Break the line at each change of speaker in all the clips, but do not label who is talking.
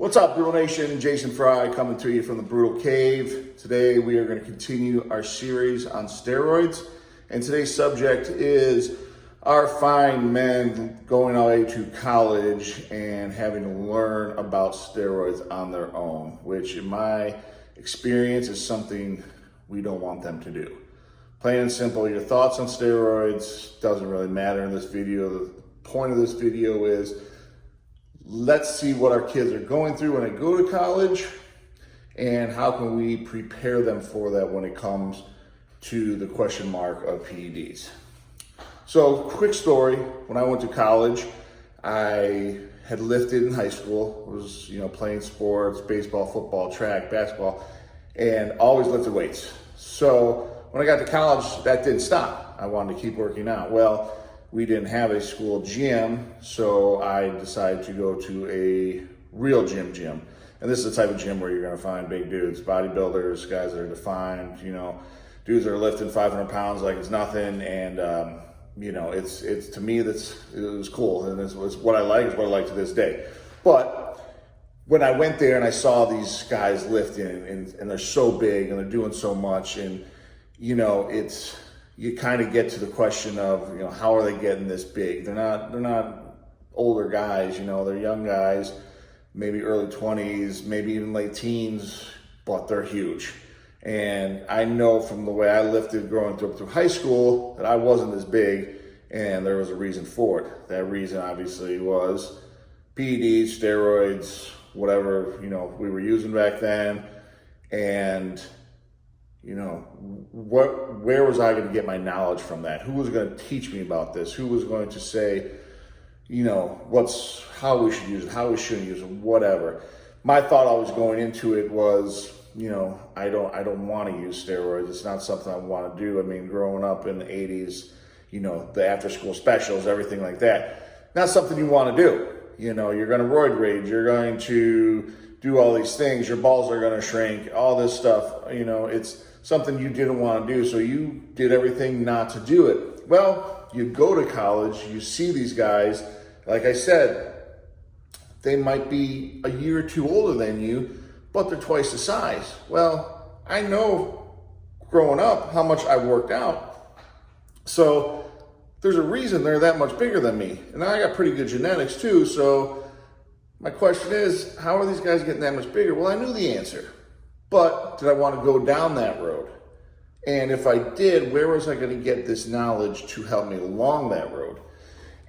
What's up, Brutal Nation? Jason Fry coming to you from the Brutal Cave. Today we are going to continue our series on steroids, and today's subject is our fine men going away to college and having to learn about steroids on their own, which in my experience is something we don't want them to do. Plain and simple, your thoughts on steroids doesn't really matter in this video. The point of this video is let's see what our kids are going through when they go to college and how can we prepare them for that when it comes to the question mark of PEDs. So, quick story, when I went to college, I had lifted in high school, was playing sports, baseball, football, track, basketball, and always lifted weights. So when I got to college, that didn't stop. I wanted to keep working out. Well, we didn't have a school gym, so I decided to go to a real gym. And this is the type of gym where you're gonna find big dudes, bodybuilders, guys that are defined, dudes that are lifting 500 pounds like it's nothing. And, it's to me, it was cool. And it's what I like, is what I like to this day. But when I went there and I saw these guys lifting and they're so big and they're doing so much, and, you kind of get to the question of, how are they getting this big? They're not older guys, they're young guys, maybe early 20s, maybe even late teens, but they're huge. And I know from the way I lifted growing up through high school that I wasn't as big, and there was a reason for it. That reason obviously was PEDs, steroids, whatever, we were using back then. And where was I going to get my knowledge from that? Who was going to teach me about this? Who was going to say, how we should use it, how we shouldn't use it, whatever. My thought always going into it was, I don't want to use steroids. It's not something I want to do. I mean, growing up in the 80s, the after school specials, everything like that, not something you want to do. You're going to roid rage. You're going to do all these things. Your balls are going to shrink, all this stuff. It's something you didn't want to do, so you did everything not to do it. Well, you go to college, you see these guys, like I said, they might be a year or two older than you, but they're twice the size. Well, I know growing up how much I worked out, so there's a reason they're that much bigger than me. And I got pretty good genetics too, so my question is, how are these guys getting that much bigger? Well, I knew the answer. But did I want to go down that road? And if I did, where was I going to get this knowledge to help me along that road?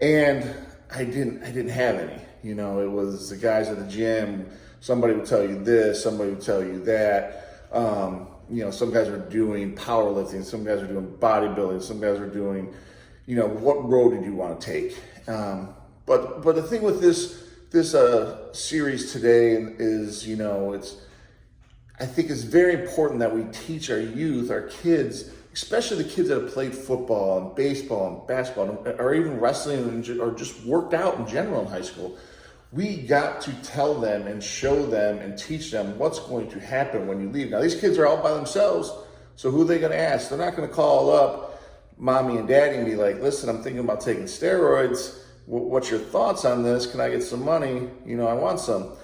And I didn't have any. It was the guys at the gym. Somebody would tell you this, somebody would tell you that. Some guys are doing powerlifting, some guys are doing bodybuilding, some guys are doing, what road did you want to take? But the thing with this series today is, I think it's very important that we teach our youth, our kids, especially the kids that have played football and baseball and basketball, or even wrestling, or just worked out in general in high school. We got to tell them and show them and teach them what's going to happen when you leave. Now, these kids are all by themselves, so who are they going to ask? They're not going to call up mommy and daddy and be like, listen, I'm thinking about taking steroids. What's your thoughts on this? Can I get some money? I want some.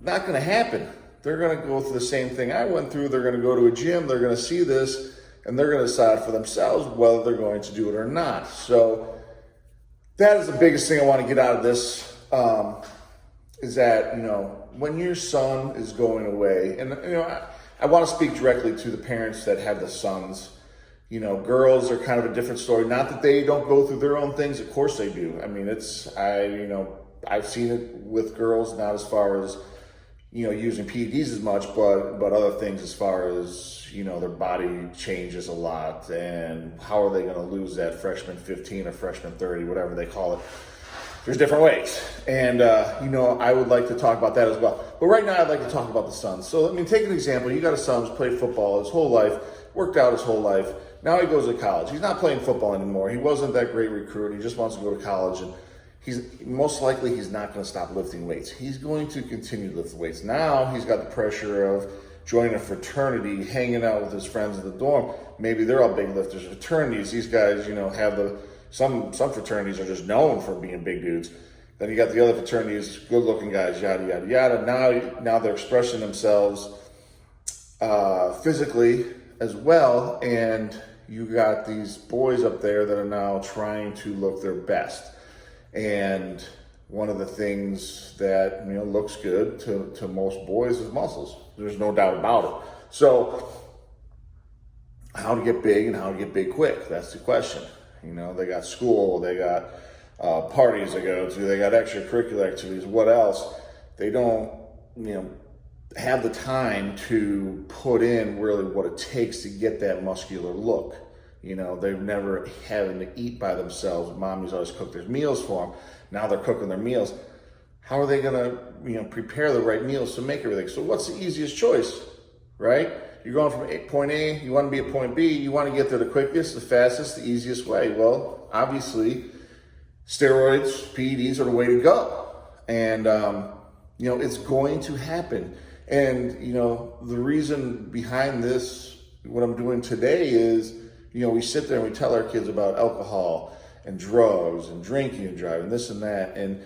Not going to happen. They're going to go through the same thing I went through. They're going to go to a gym. They're going to see this, and they're going to decide for themselves whether they're going to do it or not. So that is the biggest thing I want to get out of this, is that, when your son is going away, and, I want to speak directly to the parents that have the sons. Girls are kind of a different story. Not that they don't go through their own things. Of course they do. I mean, I've seen it with girls, not as far as, using PEDs as much, but other things as far as, their body changes a lot, and how are they going to lose that freshman 15 or freshman 30, whatever they call it. There's different ways. And, I would like to talk about that as well. But right now I'd like to talk about the sons. So, take an example. You got a son who's played football his whole life, worked out his whole life. Now he goes to college. He's not playing football anymore. He wasn't that great recruit. He just wants to go to college, and he's not going to stop lifting weights. He's going to continue to lift weights. Now he's got the pressure of joining a fraternity, hanging out with his friends in the dorm. Maybe they're all big lifters. Fraternities, these guys, have some fraternities are just known for being big dudes. Then you got the other fraternities, good-looking guys, yada, yada, yada. Now they're expressing themselves physically as well, and you got these boys up there that are now trying to look their best. And one of the things that looks good to most boys is muscles. There's no doubt about it. So how to get big and how to get big quick, that's the question. They got school, they got parties they go to, they got extracurricular activities. What else? They don't have the time to put in really what it takes to get that muscular look. They've never having to eat by themselves. Mommy's always cooked their meals for them. Now they're cooking their meals. How are they gonna prepare the right meals to make everything? So what's the easiest choice, right? You're going from point A, you want to be at point B, you want to get there the quickest, the fastest, the easiest way. Well, obviously, steroids, PEDs are the way to go. And, it's going to happen. And, the reason behind this, what I'm doing today is, we sit there and we tell our kids about alcohol and drugs and drinking and driving, this and that. And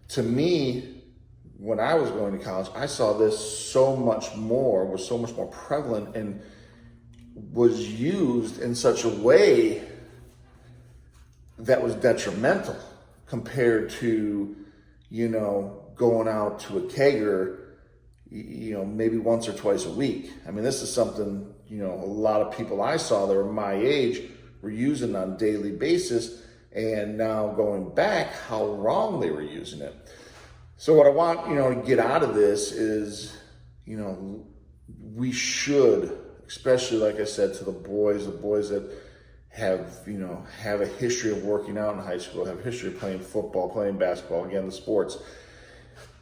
to me, when I was going to college, I saw this was so much more prevalent and was used in such a way that was detrimental compared to, going out to a kegger, maybe once or twice a week. I mean, this is something, a lot of people I saw that were my age were using on a daily basis, and now going back, how wrong they were using it. So what I want, to get out of this is, we should, especially like I said, to the boys that have, have a history of working out in high school, have a history of playing football, playing basketball, again, the sports.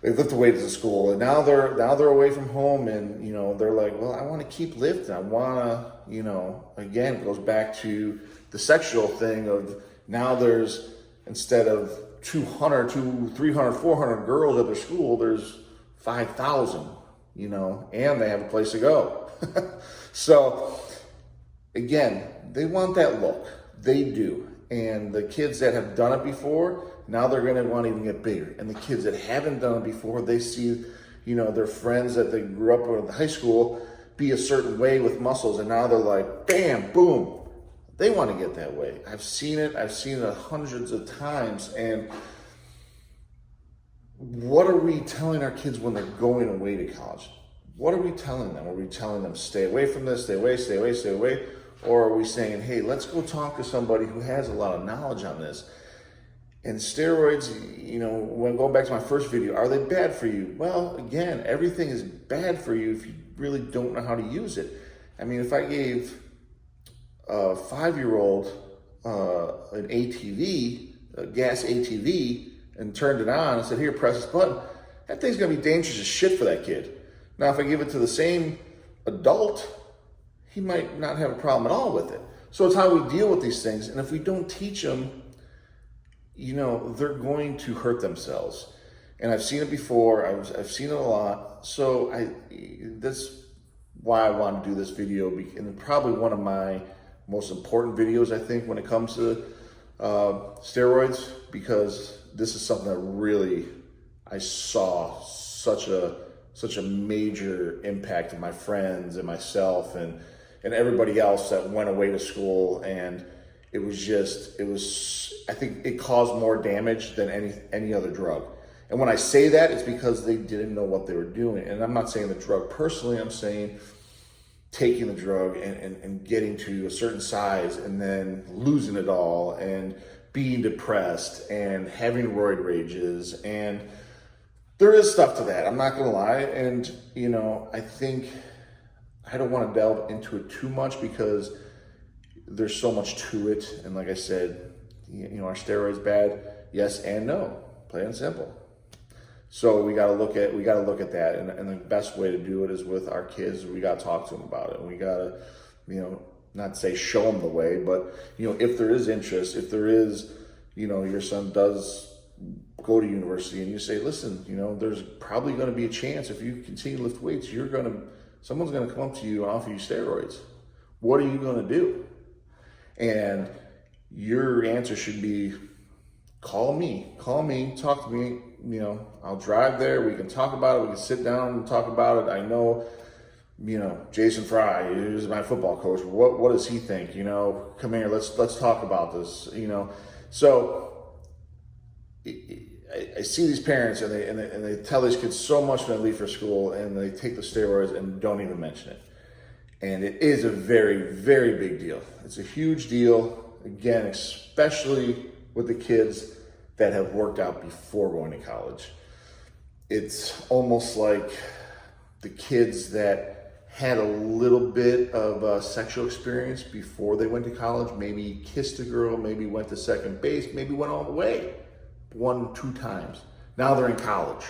They lift the weights in school, and now they're away from home, and they're like, well, I want to keep lifting. I want to, again, it goes back to the sexual thing of now there's, instead of 200, 300, 400 girls at their school, there's 5,000, and they have a place to go. So again, they want that look. They do. And the kids that have done it before, now they're going to want to even get bigger. And the kids that haven't done it before, they see, their friends that they grew up with in high school be a certain way with muscles. And now they're like, bam, boom. They want to get that way. I've seen it hundreds of times. And what are we telling our kids when they're going away to college? What are we telling them? Are we telling them stay away from this, stay away, stay away, stay away? Or are we saying, hey, let's go talk to somebody who has a lot of knowledge on this? And steroids, when going back to my first video, are they bad for you? Well, again, everything is bad for you if you really don't know how to use it. I mean, if I gave a 5-year-old an ATV, a gas ATV, and turned it on and said, here, press this button, that thing's gonna be dangerous as shit for that kid. Now, if I give it to the same adult, he might not have a problem at all with it. So it's how we deal with these things. And if we don't teach them, they're going to hurt themselves. And I've seen it before. I've seen it a lot. So that's why I want to do this video. And probably one of my most important videos, I think, when it comes to steroids, because this is something that really I saw such a major impact on my friends and myself and everybody else that went away to school. And I think it caused more damage than any other drug. And when I say that, it's because they didn't know what they were doing. And I'm not saying the drug personally, I'm saying taking the drug and getting to a certain size and then losing it all and being depressed and having roid rages. And there is stuff to that, I'm not gonna lie. And, I think I don't want to delve into it too much because there's so much to it. And like I said, are steroids bad? Yes and no, plain and simple. So we got to look at that, and the best way to do it is with our kids. We got to talk to them about it. And we got to, not say show them the way, but if there is interest, if there is, your son does go to university, and you say, listen, there's probably going to be a chance if you continue to lift weights, someone's going to come up to you and offer you steroids. What are you going to do? And your answer should be, call me, talk to me, I'll drive there. We can talk about it. We can sit down and talk about it. I know, Jason Fry is my football coach. What does he think? Come here. Let's talk about this. So I see these parents and they tell these kids so much when they leave for school, and they take the steroids and don't even mention it. And it is a very, very big deal. It's a huge deal. Again, especially with the kids that have worked out before going to college. It's almost like the kids that had a little bit of sexual experience before they went to college, maybe kissed a girl, maybe went to second base, maybe went all the way 1-2 times. Now they're in college.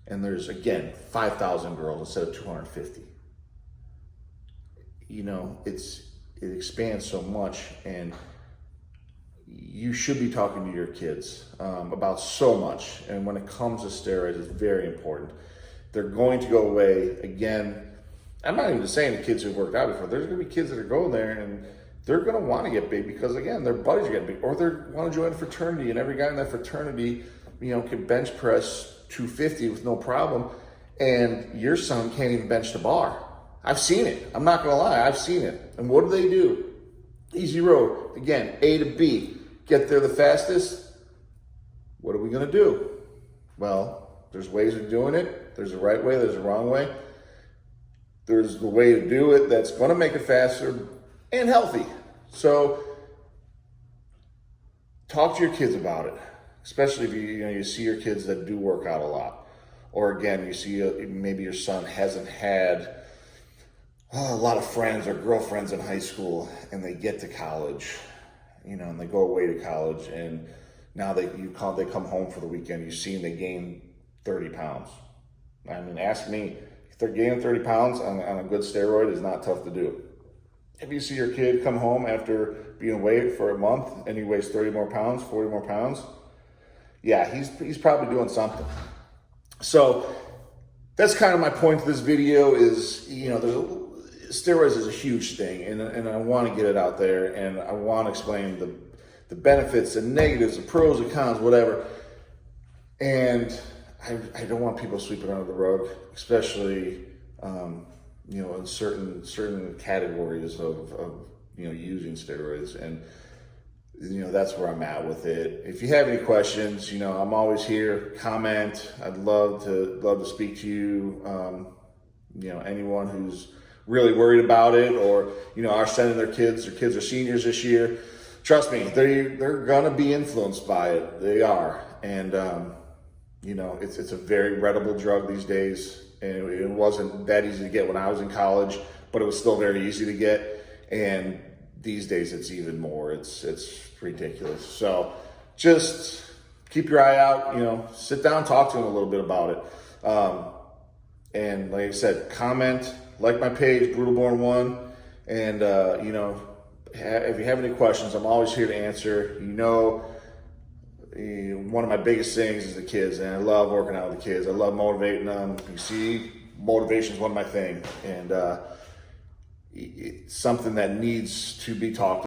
And there's, again, 5,000 girls instead of 250. It expands so much, and you should be talking to your kids about so much. And when it comes to steroids, it's very important. They're going to go away. Again, I'm not even saying the kids who've worked out before. There's going to be kids that are going there and they're going to want to get big because, again, their buddies are getting big, or they want to join a fraternity, and every guy in that fraternity, can bench press 250 with no problem, and your son can't even bench the bar. I've seen it. I'm not going to lie. I've seen it. And what do? Easy road. Again, A to B. Get there the fastest. What are we going to do? Well, there's ways of doing it. There's a right way. There's a wrong way. There's the way to do it that's going to make it faster and healthy. So talk to your kids about it, especially if you see your kids that do work out a lot. Or again, you see maybe your son hasn't had a lot of friends or girlfriends in high school, and they get to college, and they go away to college, and now they come home for the weekend. You see them, they gain 30 pounds. I mean, ask me, if they're gaining 30 pounds on a good steroid, is not tough to do. If you see your kid come home after being away for a month and he weighs 30 more pounds, 40 more pounds, yeah, he's probably doing something. So that's kind of my point to this video is, steroids is a huge thing, and I want to get it out there, and I want to explain the benefits, the negatives, the pros, the cons, whatever. And I don't want people sweeping under the rug, especially in certain categories of using steroids, and that's where I'm at with it. If you have any questions, I'm always here. Comment. I'd love to speak to you. Anyone who's really worried about it, or are sending their kids are seniors this year, trust me, they're gonna be influenced by it. They are. And it's a very readable drug these days, and it wasn't that easy to get when I was in college, but it was still very easy to get, and these days it's even more. It's ridiculous. So just keep your eye out, sit down, talk to them a little bit about it. And like I said, comment, like my page, Brutal Born 1, and if you have any questions, I'm always here to answer. One of my biggest things is the kids, and I love working out with the kids. I love motivating them. You see, motivation is one of my things, and it's something that needs to be talked about.